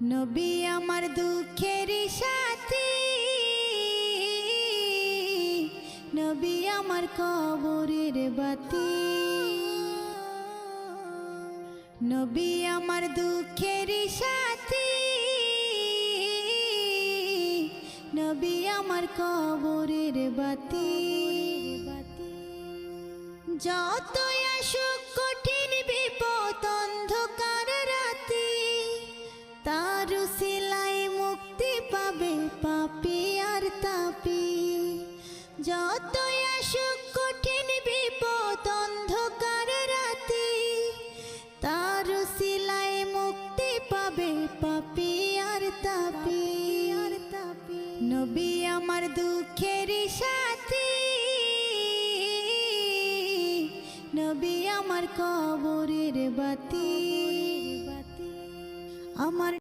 নবী আমার দুঃখের সাথী, নবী আমার কবরের বাতি। নবী আমার দুঃখের সাথী, নবী আমার কবরের বাতি। যতই আসুক কঠিন বিপদ অন্ধকার রাতি, তার উসিলায় মুক্তি পাবে পাপী আর তাপী। যতই আসুক কঠিন বিপদ অন্ধকার রাতি, তার উসিলায় মুক্তি পাবে পাপী আর তাপী। নবী আমার দুঃখের সাথী, নবী আমার কবরের বাতি। আমার